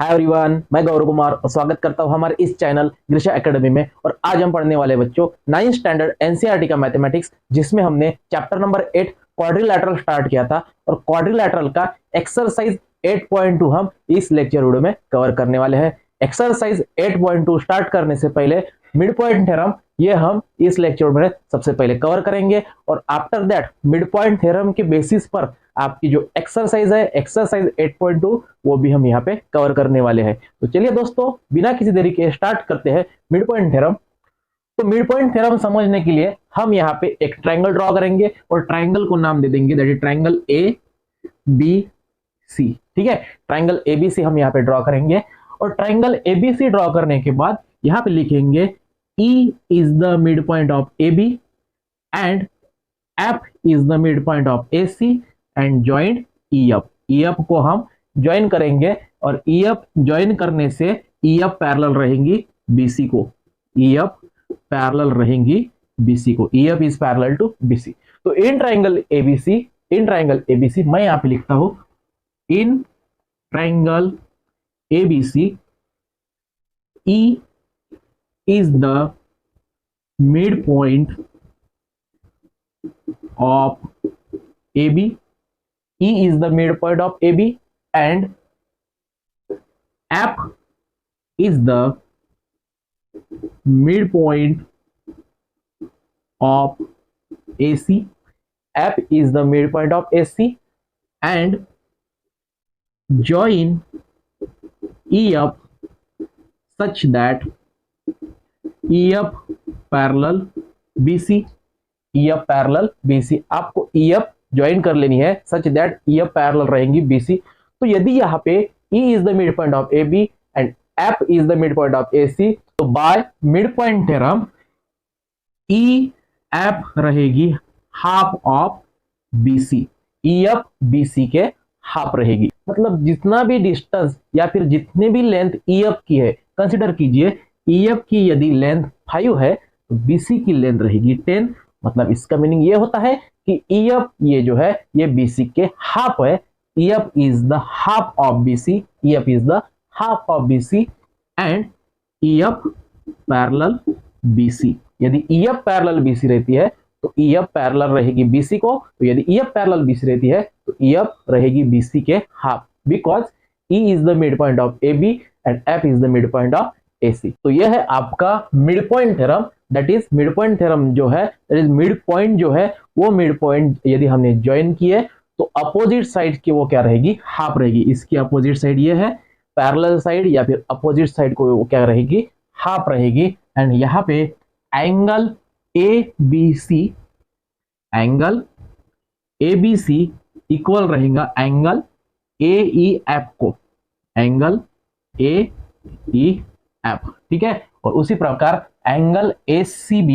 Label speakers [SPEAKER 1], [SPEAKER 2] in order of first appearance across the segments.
[SPEAKER 1] Hi everyone, मैं गौरव कुमार और स्वागत करता हूं हमारे इस चैनल ग्रीशा एकेडमी में। और आज हम पढ़ने वाले बच्चों 9th स्टैंडर्ड एनसीईआरटी का मैथमेटिक्स, जिसमें हमने चैप्टर नंबर 8 क्वाड्रिलैटरल स्टार्ट किया था। और क्वाड्रिलैटरल का एक्सरसाइज 8.2 हम इस लेक्चर वीडियो में कवर करने वाले हैं। एक्सरसाइज 8.2 स्टार्ट करने से पहले मिड पॉइंट थ्योरम ये हम इस लेक्चर में सबसे पहले कवर करेंगे, और after that mid point theorem के बेसिस पर आपकी जो एक्सरसाइज है एक्सरसाइज 8.2 वो भी हम यहाँ पे कवर करने वाले हैं। तो चलिए दोस्तों, बिना किसी देरी के स्टार्ट करते हैं मिड पॉइंट थ्योरम। तो मिड पॉइंट थ्योरम समझने के लिए हम यहाँ पे एक ट्रायंगल ड्रॉ करेंगे और ट्रायंगल को नाम दे देंगे that is triangle A B C. ठीक है, ट्रायंगल एबीसी हम यहाँ पे ड्रॉ करेंगे। और ट्रायंगल एबीसी ड्रॉ करने के बाद यहाँ पे लिखेंगे E is the midpoint of AB and F is the midpoint of AC and join EF। EF को हम ज्वाइन करेंगे और EF ज्वाइन करने से EF पैरेलल रहेंगी BC को। EF पैरेलल रहेंगी BC को। EF is parallel to BC। तो इन ट्रायंगल ABC मैं यहाँ पे लिखता हूं in triangle ABC E is the midpoint of AB। E is the midpoint of AB and F is the midpoint of AC। F is the midpoint of AC and join EF such that EF parallel BC। EF parallel BC, आपको EF join कर लेनी है such that EF parallel रहेंगी BC। तो यदि यहाँ पे E is the midpoint of AB and F is the midpoint of AC, तो बाय मिडपॉइंट थ्योरम EF रहेगी half of BC। EF BC के हाफ रहेगी। मतलब जितना भी डिस्टेंस या फिर जितने भी लेंथ EF की है, कंसिडर कीजिए EF की यदि लेंथ 5 है तो BC की लेंथ रहेगी 10। मतलब इसका मीनिंग ये होता है कि EF ये जो है ये BC के हाफ है। EF is the half of BC। EF is the half of BC and EF parallel BC। यदि EF पैरेलल BC रहती है तो EF पैरेलल रहेगी BC को। तो यदि EF पैरेलल BC रहती है तो EF रहेगी BC के half, because E is the midpoint of AB and F is the midpoint of AC। तो यह है आपका mid point theorem. That is mid point theorem जो है दैट इज मिड पॉइंट जो है वो मिड पॉइंट यदि हमने ज्वाइन किए तो अपोजिट साइड की वो क्या रहेगी, हाफ रहेगी। इसकी अपोजिट साइड ये है, पैरेलल साइड या फिर अपोजिट साइड को वो क्या रहेगी, हाफ रहेगी। एंड यहाँ पे एंगल ABC इक्वल रहेगा एंगल AEF को, एंगल AEF। ठीक है, और उसी प्रकार एंगल ACB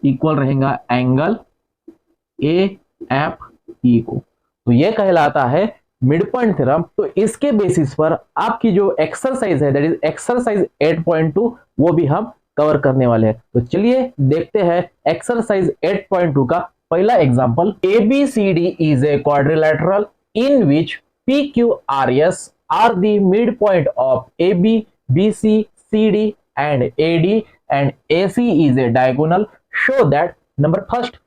[SPEAKER 1] इक्वल रहेगा एंगल AFE को। तो ये कहलाता है मिड पॉइंट थ्योरम। तो इसके बेसिस पर आपकी जो एक्सरसाइज है दैट इज एक्सरसाइज 8.2 वो भी हम कवर करने वाले हैं। तो चलिए देखते हैं एक्सरसाइज 8.2 का पहला example. ABCD is A quadrilateral in which PQRS are the midpoint of AB, BC, CD and AD and AC is a diagonal. Show that number first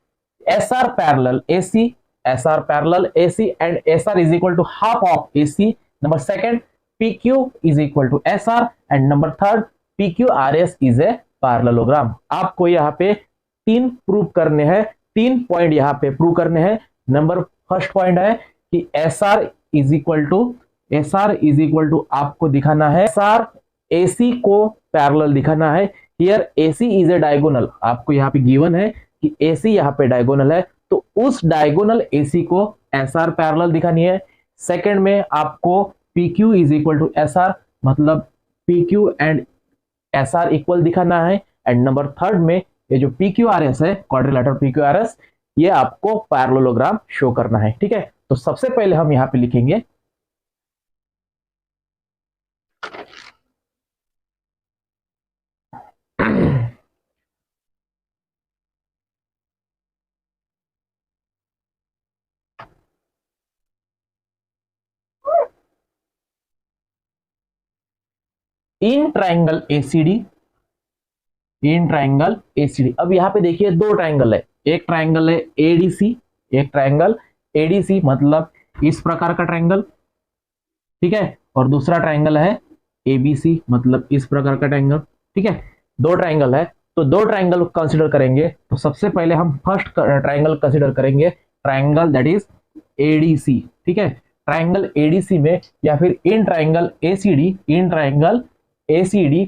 [SPEAKER 1] SR parallel AC and SR is equal to half of AC. Number second PQ is equal to SR and number third PQRS is a parallelogram। आपको यहाँ पे तीन prove करने हैं, 3 point यहाँ पे prove करने हैं। नंबर फर्स्ट पॉइंट है कि SR इज इक्वल टू आपको दिखाना है SR AC को पैरेलल दिखाना है। Here AC is a diagonal, आपको यहाँ पे गिवन है कि AC यहाँ पे डायगोनल है, तो उस डायगोनल AC को SR पैरेलल दिखानी है। सेकंड में आपको PQ is equal to SR, मतलब PQ एंड SR इक्वल दिखाना है। एंड नंबर थर्ड में ये जो PQRS है, क्वाड्रिलैटरल PQRS, ये आपको पैरेललोग्राम शो करना है। ठीक है, तो सबसे पहले हम यहाँ पे लिखेंगे इन triangle ACD, in triangle ACD. अब यहाँ पे देखिए दो ट्राइंगल है, एक ट्राइंगल है एडीसी, एक ट्राइंगल एडीसी मतलब इस प्रकार का ट्राइंगल, ठीक है, और दूसरा ट्राइंगल है एबीसी मतलब इस प्रकार का ट्राइंगल, ठीक है। दो ट्राइंगल है तो दो ट्राइंगल कंसीडर करेंगे। तो सबसे पहले हम फर्स्ट ट्राइंगल कंसीडर करेंगे, ट्राइंगल दैट इज एडीसी, ठीक है। ट्राइंगल एडीसी में या फिर in triangle ACD, in triangle ACD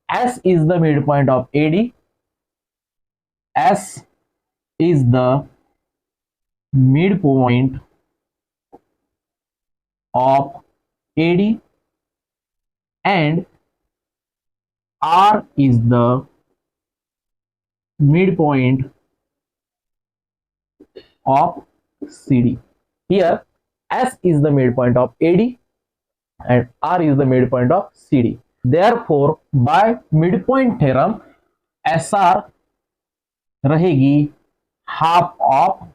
[SPEAKER 1] S is the mid point of AD, S is the mid point of AD and R is the midpoint of CD. Here S is the midpoint of AD and R is the midpoint of CD. Therefore, by midpoint theorem, SR रहेगी half of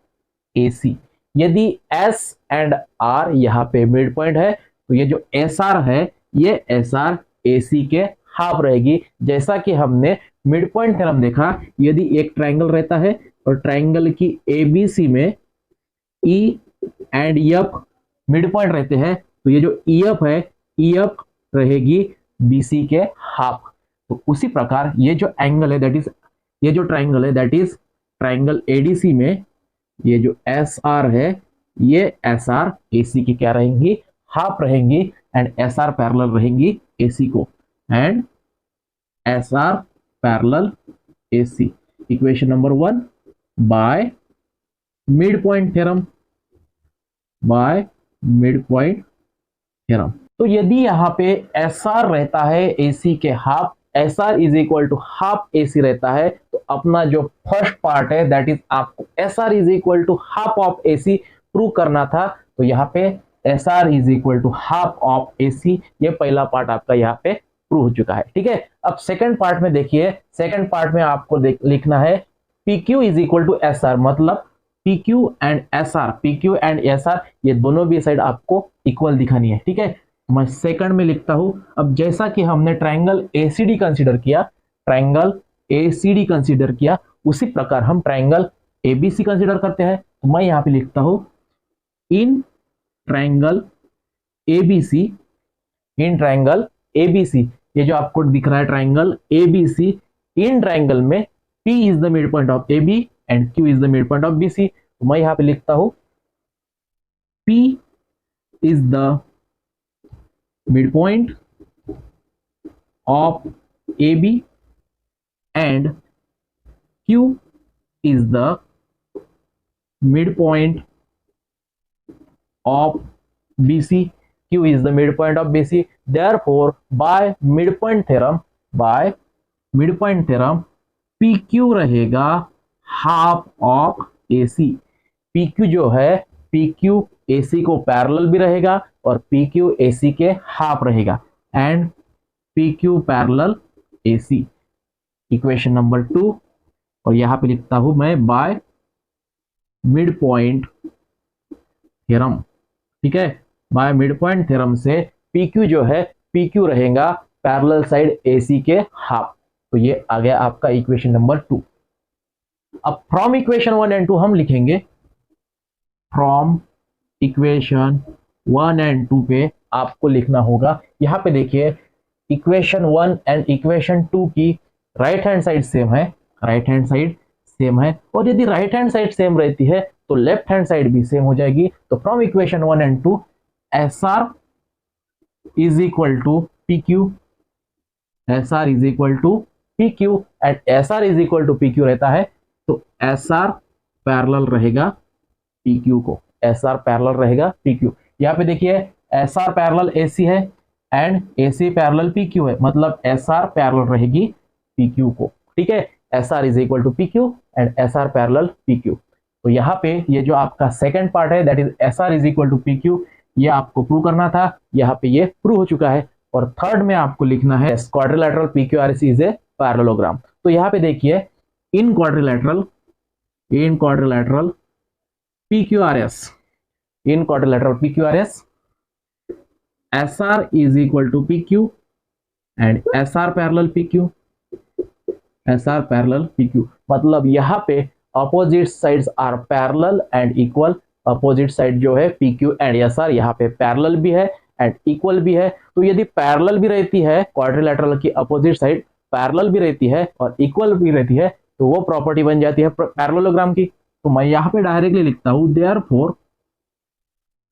[SPEAKER 1] AC। यदि S and R यहाँ पे mid point है तो ये जो SR है ये SR AC के हाफ रहेगी। जैसा कि हमने मिड पॉइंट थ्योरम देखा, यदि एक ट्राइंगल रहता है और ट्राइंगल की ABC में E and F mid point रहते हैं तो ये जो EF है EF रहेगी BC के हाफ। तो उसी प्रकार ये जो एंगल है दैट इज, ये जो ट्राइंगल है दैट इज ट्राइंगल ADC में ये जो SR है ये SR AC की क्या रहेंगी, हाफ रहेंगी एंड SR पैरेलल रहेंगी AC को, and SR parallel AC। Equation number 1 by mid point theorem, by mid point theorem. तो यदि यहाँ पे SR रहता है AC के half, SR is equal to half AC रहता है, तो अपना जो फर्स्ट पार्ट है दैट इज आपको SR is equal to half of AC prove करना था। तो यहाँ पे SR is equal to half of AC, ये पहला पार्ट आपका यहाँ पे प्रूव हो चुका है, ठीक है। अब सेकंड पार्ट में देखिए, सेकंड पार्ट में आपको लिखना है PQ is equal to SR, मतलब PQ and SR, PQ and SR ये दोनों भी साइड आपको इक्वल दिखानी है, ठीक है। मैं सेकंड में लिखता हूं। अब जैसा कि हमने ट्राइंगल ACD कंसीडर किया, ट्राइंगल ACD कंसीडर किया, उसी प्रकार हम ट्राइंगल ABC कंसीडर करते हैं। तो मैं यहां पे लिखता हूं in triangle ABC, in triangle ABC, ये जो आपको दिख रहा है ट्राइंगल ABC, इन ट्राइंगल में P is the mid point of AB and Q is the mid point of BC। तो मैं यहां पे लिखता हूं P is the midpoint of AB and Q is the midpoint of BC, Q is the midpoint of BC। Therefore, by midpoint theorem, PQ रहेगा half of AC। PQ जो है PQ AC को पैरेलल भी रहेगा और PQ AC के half रहेगा, and PQ parallel AC। Equation number 2, और यहां पे लिखता हूं मैं बाय मिड पॉइंट थ्योरम, ठीक है। बाय मिड पॉइंट थ्योरम से PQ जो है PQ रहेगा पैरेलल साइड AC के हाफ। तो ये आ गया आपका इक्वेशन नंबर 2। अब फ्रॉम इक्वेशन 1 एंड 2 हम लिखेंगे, फ्रॉम इक्वेशन 1 एंड 2 पे आपको लिखना होगा। यहां पे देखिए इक्वेशन 1 एंड इक्वेशन 2 की राइट हैंड साइड सेम है, राइट हैंड साइड सेम है, और यदि राइट हैंड साइड सेम रहती है तो लेफ्ट हैंड साइड भी सेम हो जाएगी। तो from equation 1 and 2 SR is equal to PQ, SR is equal to PQ and SR is equal to PQ रहता है तो SR पैरेलल रहेगा PQ को, SR पैरेलल रहेगा PQ। यहाँ पे देखिए SR पैरेलल AC है एंड AC पैरेलल PQ है, मतलब SR पैरेलल रहेगी PQ को, ठीक है। SR is equal to PQ and SR parallel PQ। तो यहाँ पे ये जो आपका सेकंड पार्ट है that is SR is equal to PQ, ये आपको प्रूव करना था, यहाँ पे ये प्रूव हो चुका है। और थर्ड में आपको लिखना है quadrilateral PQRS is a parallelogram. तो यहाँ पे देखिए in quadrilateral PQRS, in quadrilateral PQRS SR is equal to PQ and S R parallel P Q, S R parallel P Q, मतलब यहाँ पे opposite sides are parallel and equal. Opposite side जो है P Q and S R यहाँ पे parallel भी है and equal भी है। तो यदि पैरेलल भी रहती है, क्वाड्रिलैटरल की अपोजिट साइड पैरेलल भी रहती है और इक्वल भी रहती है, तो वो प्रॉपर्टी बन जाती है पैरेललोग्राम की। तो मैं यहाँ पे डायरेक्टली लिखता हूँ therefore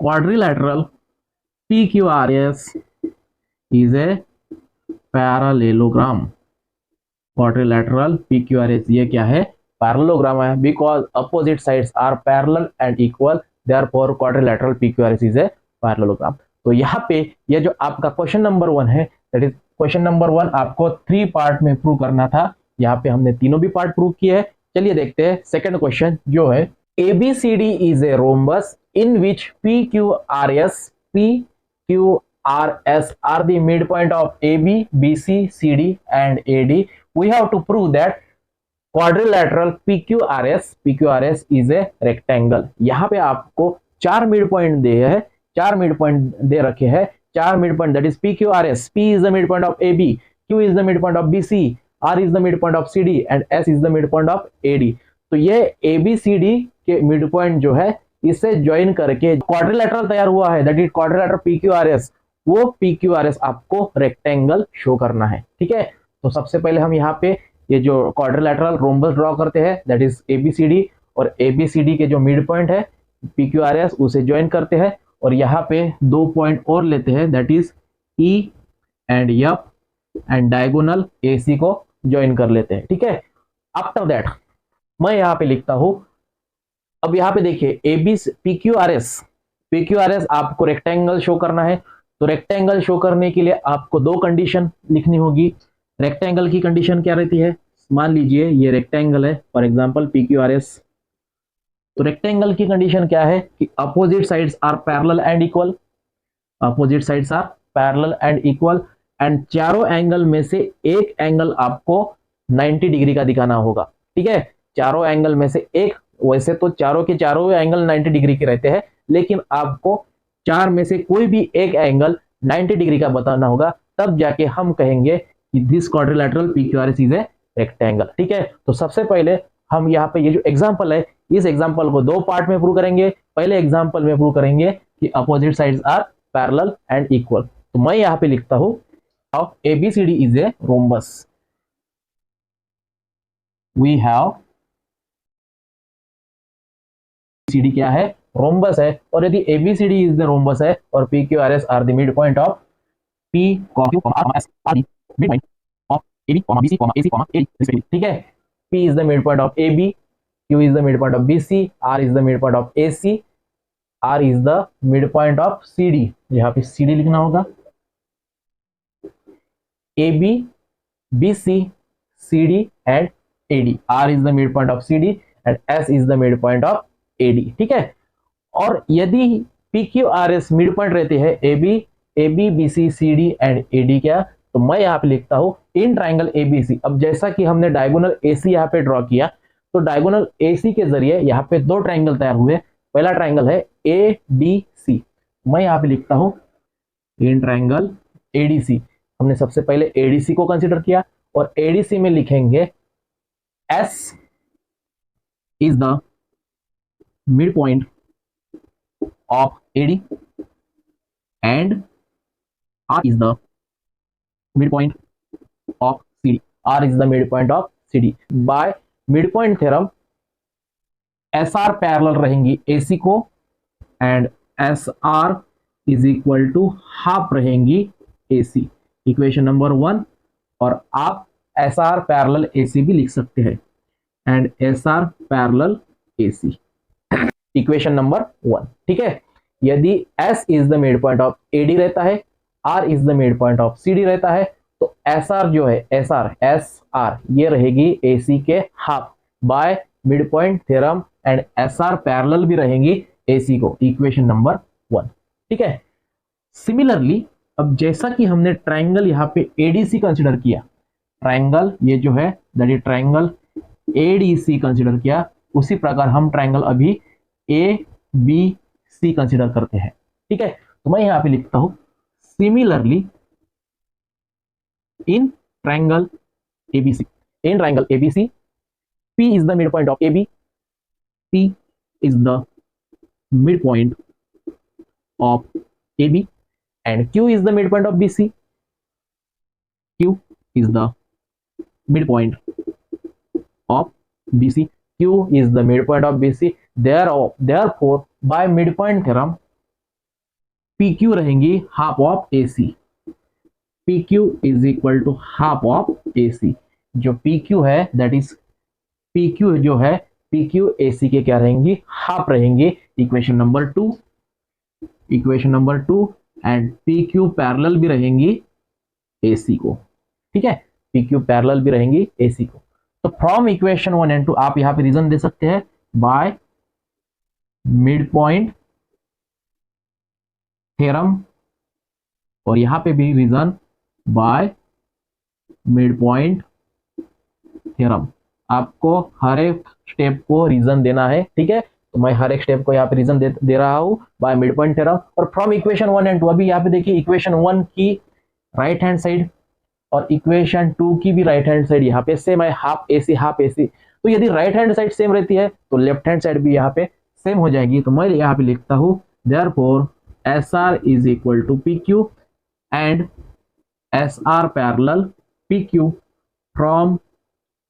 [SPEAKER 1] quadrilateral P Q R S is a parallelogram. Quadrilateral PQRS ये क्या है, पैरेललोग्राम है, because opposite sides are parallel and equal, therefore quadrilateral PQRS is a parallelogram. तो यहाँ पे ये जो आपका क्वेश्चन नंबर 1 है, दैट इज क्वेश्चन नंबर 1 आपको 3 पार्ट में प्रूव करना था। यहाँ पे हमने तीनों भी पार्ट प्रूव किए हैं। चलिए देखते हैं सेकंड क्वेश्चन जो है ABCD is a rhombus in which PQRS are the midpoint of AB, BC, CD and AD. We have to prove that quadrilateral PQRS is a rectangle। यहाँ पे आपको 4 मिड पॉइंट दे है, 4 मिड पॉइंट दे रखे हैं, 4 mid point, that is PQRS। P is the midpoint of AB, Q is the midpoint of BC, R is the midpoint of CD and S is the midpoint of AD। तो ये ABCD के mid point जो है इसे join करके quadrilateral तैयार हुआ है, दैट इज क्वाड्रिलैटरल PQRS। वो PQRS आपको रेक्टेंगल शो करना है, ठीक है। तो सबसे पहले हम यहाँ पे ये जो क्वाड्रिलैटरल रोम्बस ड्रॉ करते हैं, दैट इज ABCD, और ABCD के जो मिड पॉइंट है PQRS उसे ज्वाइन करते हैं, और यहाँ पे 2 पॉइंट और लेते हैं, that is E and F and diagonal AC को ज्वाइन कर लेते हैं, ठीक है। आफ्टर दैट मैं यहाँ पे लिखता हूं, अब यहाँ पे देखिए PQRS आपको रेक्टेंगल शो करना है। तो रेक्टेंगल शो करने के लिए आपको 2 कंडीशन लिखनी होगी। रेक्टेंगल की कंडीशन क्या रहती है, मान लीजिए ये रेक्टेंगल है, फॉर एग्जांपल PQRS। तो रेक्टेंगल की कंडीशन क्या है कि opposite sides are parallel and equal, opposite sides are parallel and equal, and चारों एंगल में से एक एंगल आपको 90 डिग्री का दिखाना होगा, ठीक है। चारों एंगल में से एक, वैसे तो चारों के चारों एंगल 90 डिग्री के रहते हैं, लेकिन आपको 4 में से कोई भी एक एंगल 90 डिग्री का बताना होगा, तब जाके हम कहेंगे कि this quadrilateral PQRS is a rectangle, ठीक है। तो सबसे पहले हम यहाँ पे ये जो एग्जांपल है, इस एग्जांपल को 2 पार्ट में प्रूव करेंगे। पहले एग्जांपल में प्रूव करेंगे कि opposite sides are parallel and equal. तो मैं यहाँ पे लिखता हूँ ABCD is a rhombus, we have CD क्या है, रोम्बस है। और यदि ABCD इज द रोम्बस है और PQRS are the mid point of P, Q, R, S are the mid point of AB, BC, AC, AD, ठीक है। P is the mid point of AB, Q is the mid point of BC, R is the mid point of AC, R is the mid point of CD। यहाँ पे CD लिखना होगा, AB, BC, CD and AD। R is the mid point of CD and S is the mid point of AD, ठीक है। और यदि PQRS mid point रहते हैं AB, BC, CD and AD क्या, तो मैं यहाँ पे लिखता हूँ इन ट्राइंगल ABC। अब जैसा कि हमने डायगोनल AC यहाँ पे ड्रॉ किया, तो डायगोनल AC के जरिए यहाँ पे 2 ट्राइंगल तैयार हुए। पहला ट्राइंगल है ADC, मैं यहाँ पे लिखता हूँ इन ट्राइंगल ADC। हमने सबसे पहले ADC को कंसिडर किया, और ADC में लिखेंगे S is the mid point of AD and R is the midpoint of CD. R is the midpoint of CD. By midpoint theorem, SR parallel रहेंगी AC को and SR is equal to half रहेंगी AC। Equation number 1, और आप SR parallel AC भी लिख सकते हैं, and SR parallel AC equation number 1, ठीक है। यदि S is the mid point of AD रहता है, R is the mid point of CD रहता है, तो SR जो है SR ये रहेगी AC के half bye mid point theorem, and SR parallel भी रहेंगी AC को, इक्वेशन नंबर 1, ठीक है। सिमिलरली अब जैसा कि हमने ट्राइंगल यहाँ पे ADC कंसिडर किया, ट्राइंगल ये जो है that is triangle ADC consider किया, उसी प्रकार हम ट्राइंगल अभी ABC कंसिडर करते हैं, ठीक है। तो मैं यहाँ पे लिखता हूं similarly in triangle ABC. In triangle ABC, P is the midpoint of AB. P is the midpoint of AB, and Q is the midpoint of BC. Q is the midpoint of BC. Q is the midpoint of BC. Therefore, by midpoint theorem, PQ रहेंगी half of AC. PQ is equal to half of AC. जो PQ है that is PQ जो है PQ AC के क्या रहेंगी, half रहेंगे. Equation number 2 and PQ parallel भी रहेंगी AC को. ठीक है, PQ पैरेलल भी रहेंगी AC को. तो फ्रॉम इक्वेशन 1 एंड 2 आप यहां पे रीजन दे सकते हैं बाय मिड पॉइंट थ्योरम, और यहां पे भी reason by mid point theorem. आपको हर एक स्टेप को रीजन देना है. ठीक है, तो मैं हर एक स्टेप को यहाँ पे रीजन दे रहा हूं बाय मिड पॉइंट थ्योरम. और फ्रॉम इक्वेशन 1 एंड 2, अभी यहाँ पे देखिए इक्वेशन 1 की राइट हैंड साइड और इक्वेशन 2 की भी राइट हैंड साइड यहाँ पे सेम है, हाफ AC हाफ AC. तो यदि राइट हैंड साइड सेम रहती है तो लेफ्ट हैंड साइड भी यहाँ पे सेम हो जाएगी. तो मैं यहाँ पे लिखता हूँ therefore SR is equal to PQ and SR parallel PQ from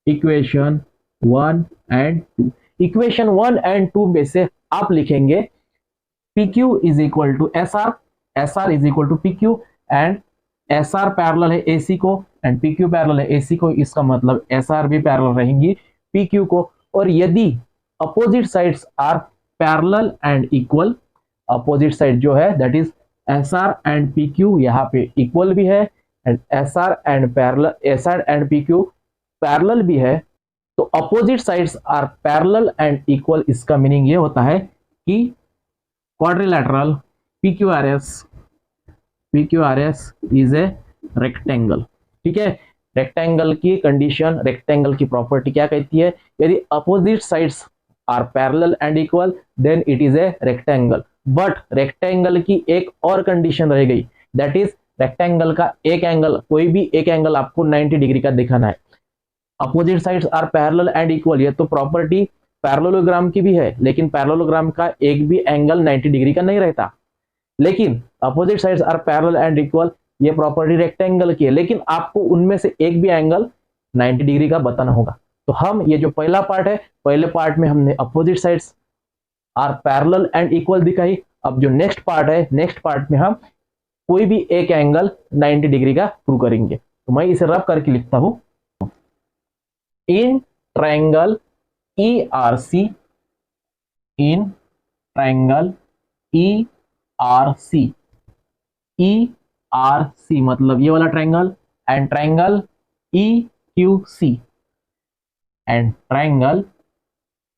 [SPEAKER 1] equation 1 and 2. Equation 1 and 2 में से आप लिखेंगे PQ is equal to SR is equal to PQ and SR parallel है AC को एंड PQ पैरेलल है AC को. इसका मतलब SR भी पैरेलल रहेंगी PQ को. और यदि opposite sides are parallel and equal, opposite side जो है that is SR and PQ यहाँ पे इक्वल भी है and SR and PQ parallel भी है, तो opposite sides are parallel and equal. इसका मीनिंग ये होता है कि quadrilateral PQRS is a rectangle. ठीक है, रेक्टेंगल की कंडीशन, रेक्टेंगल की प्रॉपर्टी क्या कहती है, यदि opposite sides are parallel and equal then it is a rectangle. But rectangle की एक और कंडीशन रह गई, दैट इज रेक्टेंगल का एक एंगल, कोई भी एक एंगल आपको 90 डिग्री का दिखाना है. Opposite sides are parallel and equal, ये तो प्रॉपर्टी पैरेललोग्राम की भी है, लेकिन पैरेललोग्राम का एक भी एंगल 90 डिग्री का नहीं रहता. लेकिन opposite sides are parallel and equal, ये प्रॉपर्टी रेक्टेंगल की है, लेकिन आपको उनमें से एक भी एंगल 90 डिग्री का बताना होगा. तो हम ये जो पहला पार्ट है, पहले पार्ट में हमने opposite sides are parallel and equal दिखाई. अब जो नेक्स्ट पार्ट है, नेक्स्ट पार्ट में हम कोई भी एक एंगल 90 डिग्री का प्रूव करेंगे. तो मैं इसे रब करके लिखता हूं. In triangle ERC, in triangle ERC, ERC मतलब ये वाला triangle, and triangle EQC and triangle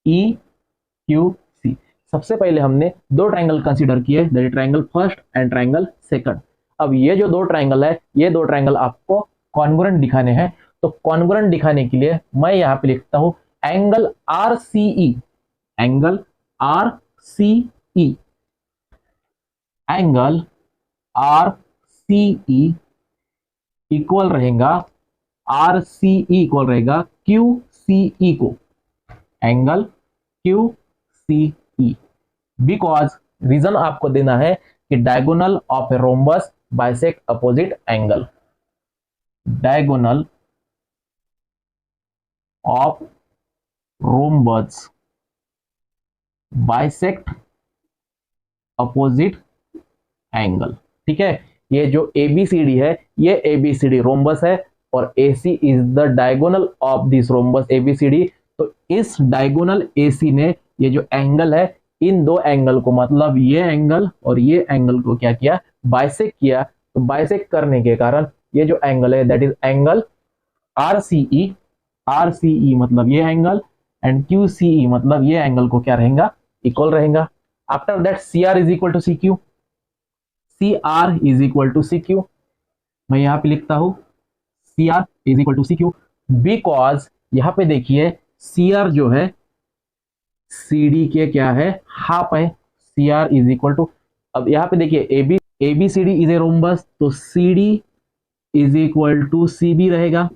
[SPEAKER 1] EQC. सबसे पहले हमने दो ट्रायंगल कंसीडर किए, that is triangle first and triangle second. अब ये जो दो ट्रायंगल है, ये दो ट्रायंगल आपको कॉन्ग्रुएंट दिखाने हैं. तो कॉन्ग्रुएंट दिखाने के लिए मैं यहां पे लिखता हूं angle RCE, angle RCE, angle RCE equal रहेगा, RCE इक्वल रहेगा QCE को, एंगल QCE. बिकॉज रीजन आपको देना है कि diagonal of a rhombus bisect opposite angle, diagonal of rhombus bisect opposite angle. ठीक है, ये जो ABCD है, ये ABCD रोम्बस है और AC is the diagonal of this rhombus ABCD. तो इस डायगोनल AC ने ये जो एंगल है, इन दो एंगल को, मतलब ये एंगल और ये एंगल को क्या किया, बाइसेक्ट किया. तो बाइसेक्ट करने के कारण ये जो एंगल है that is angle RCE, RCE मतलब ये एंगल एंड QCE मतलब ये एंगल को क्या रहेगा, इक्वल रहेगा. After that CR is equal to CQ, CR is equal to CQ. मैं यहां पे लिखता हूं CR is equal to CQ because यहां पे देखिए CR जो है CD के क्या है, हाफ है. CR इज इक्वल टू, अब यहां पे देखिए ABCD इज ए रोम्बस, तो CD is equal to C B रहेगा,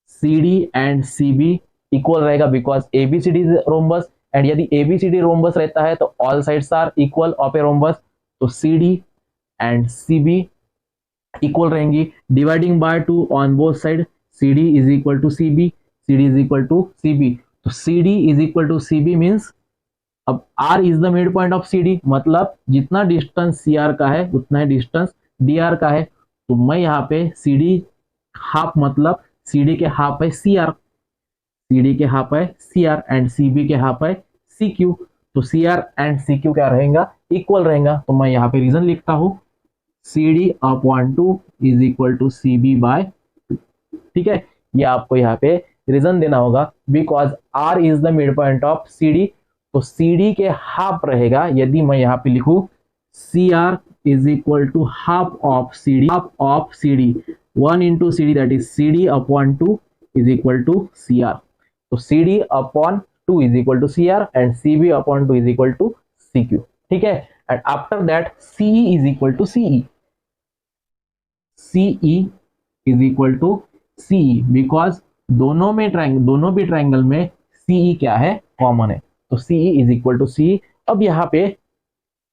[SPEAKER 1] C D and C B equal रहेगा because A B C D is rhombus, and यदि A B C D rhombus रहता है तो all sides are equal of a rhombus, तो C D and C B equal रहेंगी। Dividing by two on both side, C D is equal to C B, C D is equal to C B, तो C D is equal to C B means अब R is the mid point of C D, मतलब जितना distance C R का है उतना ही distance D R का है, तो मैं यहाँ पे सी डी हाफ, मतलब सी डी के हाफ है सी आर, सी डी के हाफ है C R and C B के हाफ है सी क्यू, तो C R and C Q क्या रहेगा, इक्वल रहेगा। तो मैं यहाँ पे रीजन लिखता हूँ C D upon two is equal to C B by, ठीक है, ये आपको यहाँ पे रीजन देना होगा because R is the mid point of C D, तो सी डी के हाफ रहेगा, यदि मैं यहाँ पे लिखूं C R is equal to half of C D, half of C D, 1 into C D that is C D upon two is equal to C R, तो C D upon two is equal to C R and C B upon two is equal to C Q, ठीक है। And after that C E is equal to C E, C E is equal to C E because दोनों भी triangle में CE क्या है, common है, तो C E is equal to C E. अब यहाँ पे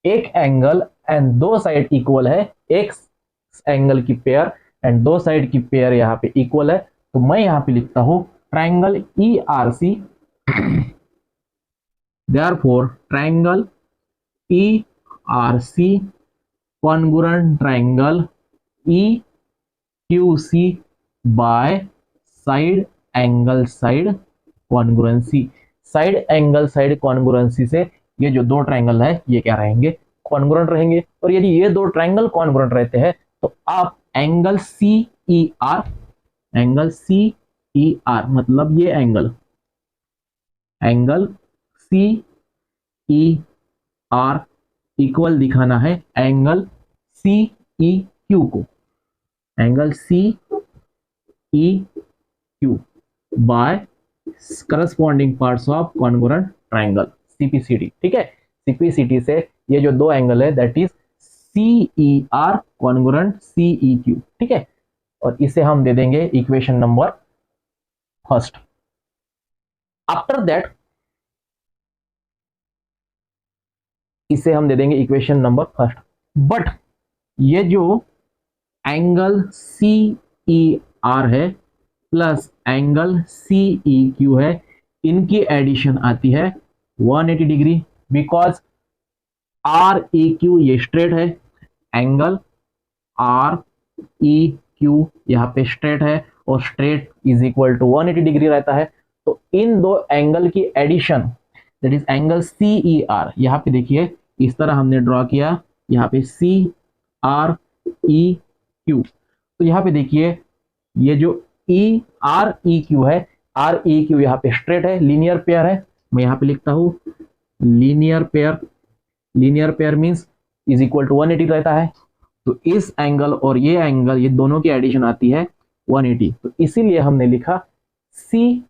[SPEAKER 1] एक एंगल एंड दो साइड इक्वल है, एक एंगल की पेयर एंड दो साइड की पेयर यहाँ पे इक्वल है, तो मैं यहाँ पे लिखता हूं triangle E R C, therefore triangle E R C congruent triangle E Q C by side angle side congruency, side angle side congruency से ये जो दो ट्रायंगल है ये क्या रहेंगे, कॉन्ग्रुएंट रहेंगे। और यदि ये दो ट्रायंगल कॉन्ग्रुएंट रहते हैं तो आप angle C E R, angle C E R मतलब ये angle C E R equal दिखाना है एंगल सी ई क्यू को, angle C E Q by corresponding parts of congruent triangle CPCT, ठीक है। सीपीसीटी से ये जो दो एंगल है that is C E R congruent C E Q, ठीक है। और इसे हम दे देंगे equation number first. After that इसे हम दे देंगे इक्वेशन नंबर फर्स्ट, बट ये जो एंगल सी ई आर है plus angle C E Q है, इनकी एडिशन आती है 180 degree because R E Q ये स्ट्रेट है, एंगल आर ई क्यू यहाँ पे स्ट्रेट है और straight is equal to 180 degree रहता है, तो इन दो एंगल की addition that is angle C E R, यहाँ पे देखिए इस तरह हमने ड्रॉ किया, यहाँ पे सी आर ई क्यू, तो यहाँ पे देखिए ये जो ई आर ई क्यू है, आर ई क्यू यहाँ पे स्ट्रेट है, लीनियर पेयर है, मैं यहाँ पे लिखता हूँ linear pair, linear pair means is equal to 180 रहता है, तो इस एंगल और ये एंगल ये दोनों की एडिशन आती है 180, तो इसीलिए हमने लिखा सी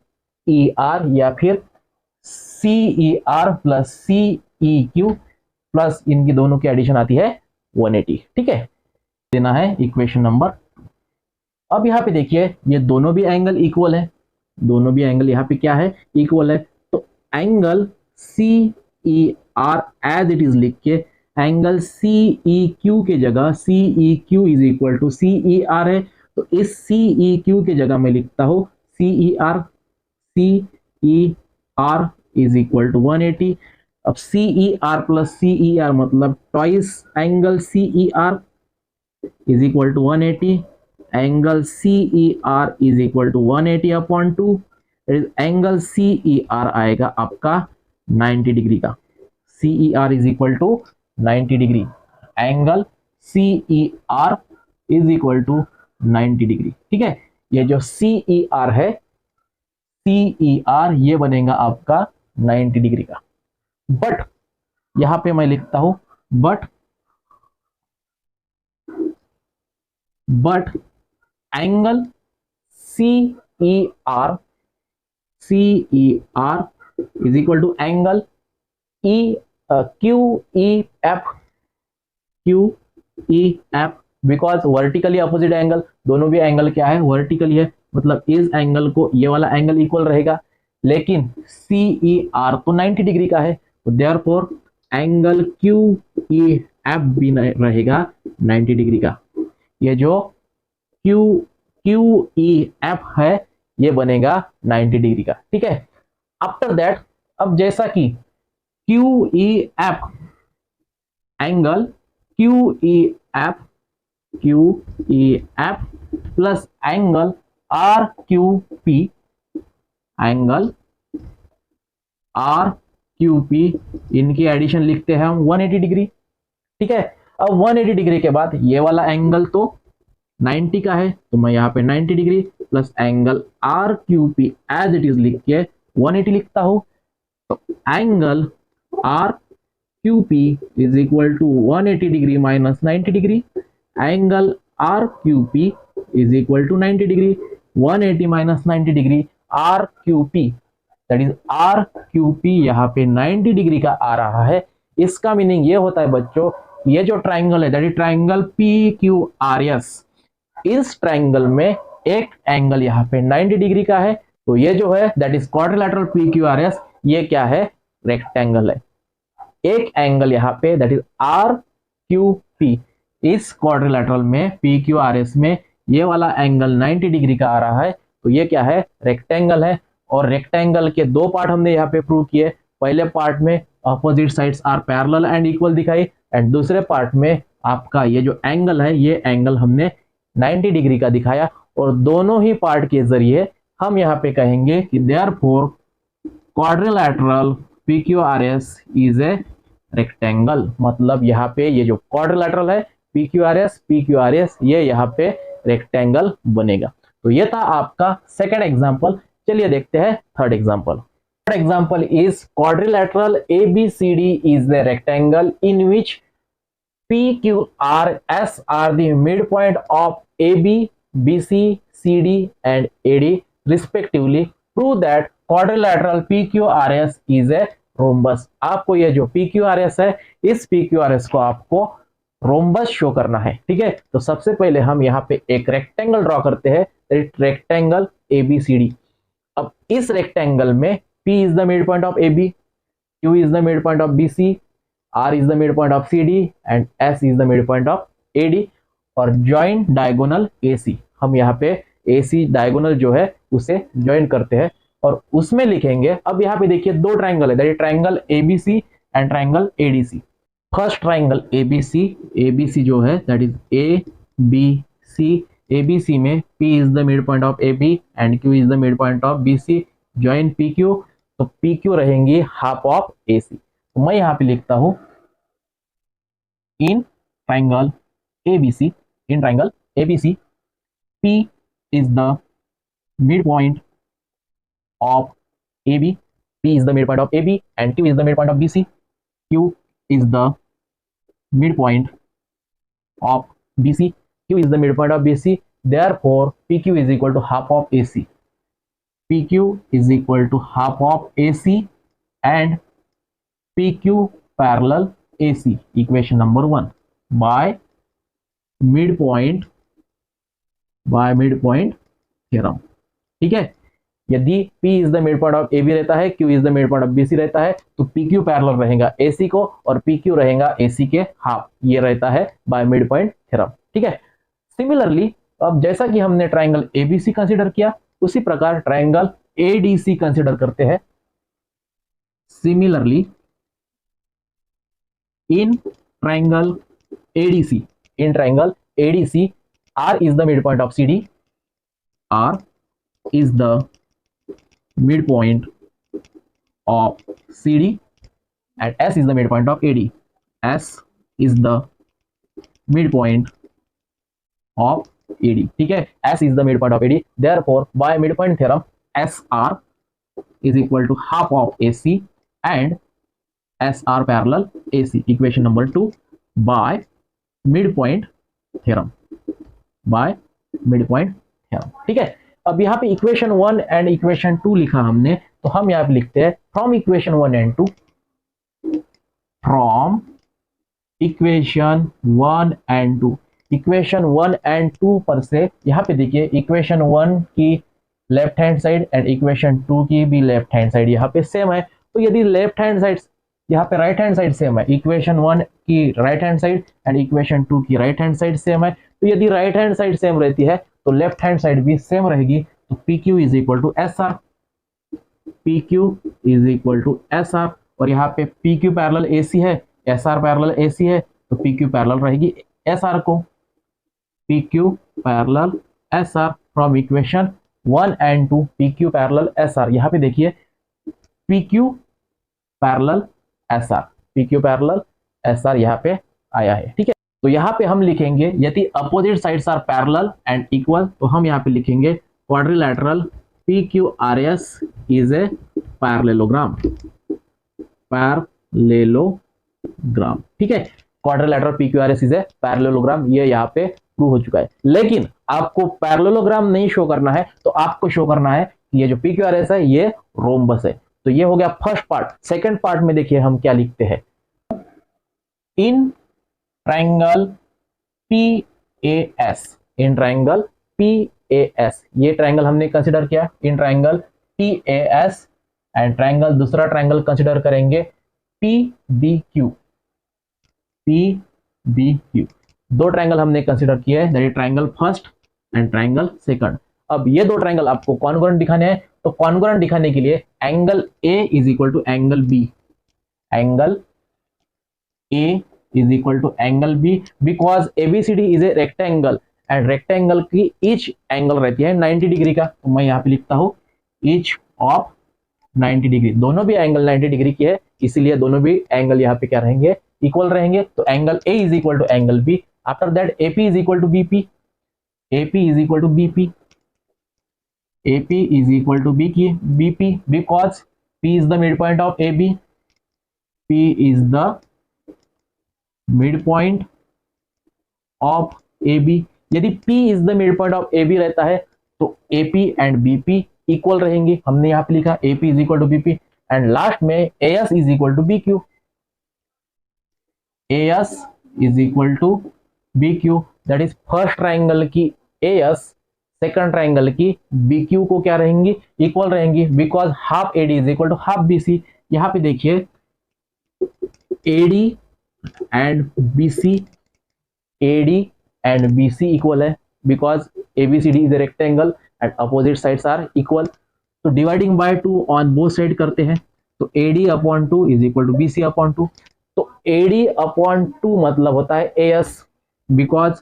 [SPEAKER 1] ई आर या फिर सी E R plus C E Q plus इनकी दोनों की एडिशन आती है 180, ठीक है, देना है इक्वेशन नंबर। अब यहाँ पे देखिए ये दोनों भी एंगल इक्वल है, दोनों भी एंगल यहाँ पे क्या है, इक्वल है, तो angle C E R as it is लिख के एंगल सी ई क्यू के जगह C E Q is equal to C E R है, तो इस सी ई क्यू के जगह मैं लिखता हूँ C E R is equal to 180। अब C E R plus C E R मतलब twice angle C E R is equal to 180, angle C E R is equal to 180 upon 2, angle C E R आएगा आपका 90 degree का, C E R is equal to 90 degree, angle C E R is equal to 90 degree, ठीक है। ये जो सी E R है, सी E are ये बनेगा आपका 90 डिग्री का, बट यहां पे मैं लिखता हूं but angle C E R is equal to angle Q E F because vertically opposite angle, दोनों भी एंगल क्या है, वर्टिकली है, मतलब इस एंगल को ये वाला एंगल इक्वल रहेगा, लेकिन सी ई आर तो 90 डिग्री का है, तो therefore angle Q E F भी रहेगा 90 डिग्री का। ये जो क्यू क्यू ई एफ है ये बनेगा 90 डिग्री का, ठीक है। आफ्टर दैट, अब जैसा कि Q E F angle Q E F plus angle R Q P, angle R Q P, इनकी एडिशन लिखते हैं हम 180 डिग्री, ठीक है। अब 180 डिग्री के बाद ये वाला एंगल तो 90 का है, तो मैं यहाँ पे 90 degree plus angle R Q P as it is लिख के 180 लिखता हूं। तो angle R Q P is equal to 180 degree minus 90 degree, angle R Q P is equal to 90 degree, 180 minus 90 degree, R Q P that is R Q P यहाँ पे 90 degree का आ रहा है। इसका मीनिंग ये होता है बच्चों, ये जो ट्राइंगल है that is triangle P Q R S, इस ट्राइंगल में एक एंगल यहाँ पे 90 डिग्री का है, तो ये जो है that is quadrilateral P Q R S, ये क्या है, रेक्टेंगल है। एक एंगल यहाँ पे that is R Q P, इस क्वाड्रिलेटरल में पी क्यू आर एस में ये वाला एंगल 90 डिग्री का आ रहा है, तो ये क्या है, रेक्टेंगल है। और रेक्टेंगल के दो पार्ट हमने यहाँ पे प्रूव किए, पहले पार्ट में opposite sides are parallel and equal दिखाई, एंड दूसरे पार्ट में आपका ये जो एंगल है ये एंगल हमने 90 डिग्री का दिखाया। और दोनों ही पार्ट के जरिए हम यहाँ पे कहेंगे कि therefore quadrilateral PQRS is a rectangle, मतलब यहाँ पे ये जो क्वाड्रिलेटरल है PQRS ये यहाँ पे रेक्टेंगल बनेगा। तो ये था आपका सेकंड एग्जांपल। चलिए देखते हैं third example. Third example is quadrilateral ABCD is a rectangle in which PQRS are the midpoint of AB, BC, CD and AD respectively. Prove that quadrilateral PQRS is a rhombus. आपको ये जो PQRS है, इस PQRS को आपको rhombus show करना है, ठीक है। तो सबसे पहले हम यहाँ पे एक रेक्टेंगल ड्रॉ करते हैं, रेक्टेंगल ABCD। अब इस रेक्टेंगल में P is the midpoint of AB, Q is the midpoint of BC, R is the midpoint of CD and S is the midpoint of AD, और join diagonal AC, हम यहाँ पे AC diagonal जो है उसे join करते हैं और उसमें लिखेंगे। अब यहाँ पे देखिए दो ट्राइंगल है, that is triangle ABC and triangle ADC। First triangle ABC जो है दैट इज ABC, ABC में P is the midpoint of AB and Q is the midpoint of BC, join PQ, तो PQ रहेंगी half of AC। तो मैं यहाँ पे लिखता हूं in triangle ABC, P is the midpoint of AB, P is the midpoint of AB and Q is the midpoint of BC, Q is the midpoint of BC, Q is the midpoint of BC, therefore PQ is equal to half of AC, PQ is equal to half of AC and PQ parallel AC, equation number 1 by midpoint theorem, ठीक है। यदि P is the midpoint of AB रहता है, Q is the midpoint of BC रहता है, तो PQ parallel रहेगा AC को और PQ रहेगा AC के हाफ, ये रहता है बाय मिडपॉइंट थ्योरम, ठीक है। सिमिलरली अब जैसा कि हमने ट्राइंगल ABC कंसीडर किया, उसी प्रकार ट्राइंगल ADC कंसीडर करते हैं। Similarly in triangle ADC, R is the midpoint of CD, R is the midpoint of CD and S is the midpoint of AD, S is the midpoint of AD, ठीक है। S is the midpoint of AD, therefore by midpoint theorem SR is equal to half of AC and SR parallel AC, equation number 2 by midpoint theorem, ठीक है। अब यहाँ पे equation 1 and equation 2 लिखा हमने, तो हम यहाँ पे लिखते हैं from equation 1 and 2, from equation 1 and 2 equation 1 and 2 पर से यहाँ पे देखिए इक्वेशन 1 की left hand side and equation 2 की भी लेफ्ट हैंड साइड यहाँ पे सेम है। तो यदि लेफ्ट हैंड साइड यहाँ पे राइट हैंड साइड सेम है, इक्वेशन 1 की right hand side and equation 2 की राइट हैंड साइड सेम है, तो यदि राइट हैंड साइड सेम रहती है तो लेफ्ट हैंड साइड भी सेम रहेगी। तो P Q is equal to S R, P Q is equal to S R. और यहाँ पे P Q parallel A C है, S R parallel A C है, तो पी क्यू पैरेलल रहेगी एस आर को, P Q parallel S R from equation 1 and 2, P Q parallel S R. यहाँ पे देखिए P Q parallel S R, P Q parallel S R यहाँ पे आया है, ठीक है। तो यहाँ पे हम लिखेंगे यदि opposite sides are parallel and equal, तो हम यहाँ पे लिखेंगे quadrilateral P Q R S is a parallelogram, parallelogram, ठीक है। Quadrilateral P Q R S is a parallelogram, ये यहाँ पे प्रूव हो चुका है। लेकिन आपको पैरेललोग्राम नहीं शो करना है, तो आपको शो करना है कि ये जो पी क्यू आर एस है ये रोम्बस है। तो ये हो गया फर्स्ट पार्ट। सेकंड पार्ट में देखिए हम क्या लिखते हैं, in triangle PAS, in triangle PAS, ये ट्रायंगल हमने कंसिडर किया in triangle PAS and triangle दूसरा ट्रायंगल कंसिडर करेंगे PBQ, PBQ। दो ट्रायंगल हमने कंसिडर किए हैं, that is triangle first and triangle second. अब ये दो ट्रायंगल आपको कॉन्ग्रुएंट दिखाने हैं, तो कॉन्ग्रुएंट दिखाने के लिए angle A is equal to angle B, angle A is equal to angle B, because ABCD is a rectangle and rectangle की ईच एंगल रहती है 90 डिग्री का। तो मैं यहाँ पे लिखता हूँ ईच ऑफ 90 डिग्री, दोनों भी एंगल 90 डिग्री की है, इसीलिए दोनों भी एंगल यहाँ पे क्या रहेंगे, इक्वल रहेंगे। तो angle A is equal to angle B। After that AP is equal to BP, AP is equal to BP, AP is equal to BP because P is the midpoint of AB, P is the midpoint of AB। यदि P is the midpoint of AB रहता है तो AP and BP equal रहेंगे, हमने यहाँ पे लिखा AP is equal to BP and last में AS is equal to BQ, AS is equal to BQ, that is first triangle की AS सेकंड ट्राइंगल की BQ को क्या रहेंगी, इक्वल रहेंगी, because half AD is equal to half BC। यहाँ पे देखिए AD and BC, AD and BC equal है because ABCD is a rectangle and opposite sides are equal. तो dividing by 2 on both side करते हैं, तो AD upon 2 is equal to BC upon 2। तो AD upon 2 मतलब होता है AS, because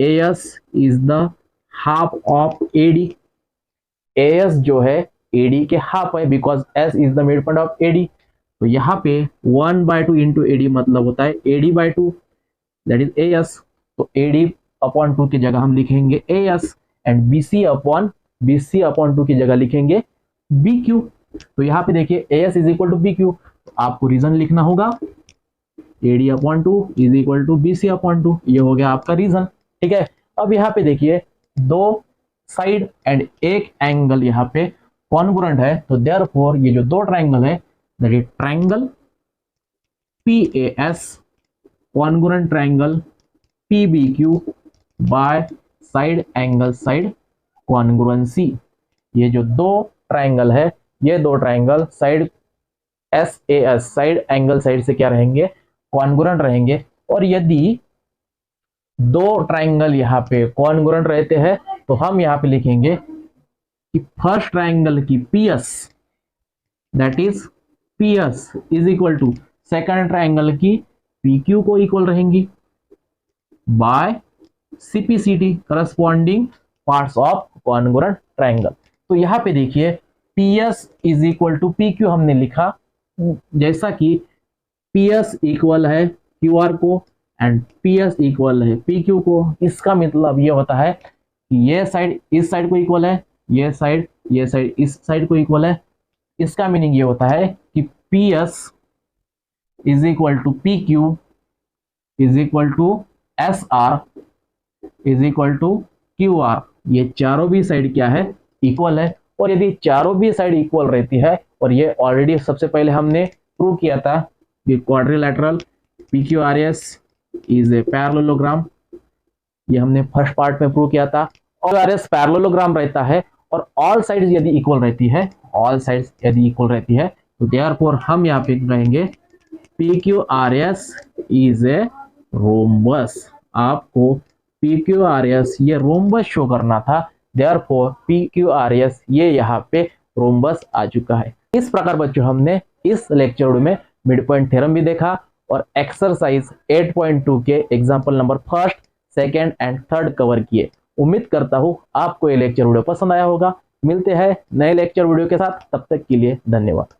[SPEAKER 1] AS is the half of AD, AS जो है AD के हाफ है, because S is the mid point of AD। तो यहाँ पे 1/2 इंटू AD मतलब होता है AD/2, दैट इज AS। तो AD अपॉन 2 की जगह हम लिखेंगे AS एंड BC अपॉन 2 की जगह लिखेंगे BQ। तो यहाँ पे देखिए AS is equal to BQ, तो आपको रीजन लिखना होगा AD upon 2 is equal to BC upon 2, ये हो गया आपका रीजन, ठीक है। अब यहाँ पे देखिए दो साइड एंड एक एंगल यहाँ पे कॉन्ग्रुएंट है, तो देयरफॉर ये जो दो ट्राइंगल है that is triangle PAS congruent triangle PBQ bye side angle side congruency. ये जो दो ट्राइंगल है, ये दो triangle side SAS side angle side से क्या रहेंगे, कॉन्ग्रुएंट रहेंगे। और यदि दो ट्राइंगल यहाँ पे कॉन्ग्रुएंट रहते हैं तो हम यहाँ पे लिखेंगे कि फर्स्ट ट्राइंगल की PS that is PS is equal to second triangle की PQ को इक्वल रहेंगी by CPCT corresponding parts of congruent triangle. तो यहाँ पे देखिए PS is equal to PQ हमने लिखा, जैसा कि PS इक्वल है QR को एंड PS इक्वल है PQ को। इसका मतलब ये होता है कि ये साइड इस साइड को इक्वल है, ये साइड इस साइड को इक्वल है। इसका मीनिंग ये होता है कि PS is equal to PQ is equal to SR is equal to QR। ये चारों भी साइड क्या है, इक्वल है। और यदि चारों भी साइड इक्वल रहती है, और ये ऑलरेडी सबसे पहले हमने प्रूव किया था कि quadrilateral PQRS is a parallelogram ये हमने फर्स्ट पार्ट में प्रूव किया था। और आरएस पैरेललोग्राम रहता है और ऑल साइड्स यदि इक्वल रहती है, ऑल साइड्स यदि इक्वल रहती है तो देयरफॉर हम यहाँ पे कहेंगे PQRS इज ए रोम्बस। आपको PQRS ये रोम्बस शो करना था, देयरफॉर PQRS ये यहाँ पे रोम्बस आ चुका है। इस प्रकार बच्चों हमने इस लेक्चर में मिड पॉइंट थ्योरम भी देखा और एक्सरसाइज 8.2 के example number first, second and third cover किए। उम्मीद करता हूँ आपको ये लेक्चर वीडियो पसंद आया होगा। मिलते हैं नए लेक्चर वीडियो के साथ, तब तक के लिए धन्यवाद।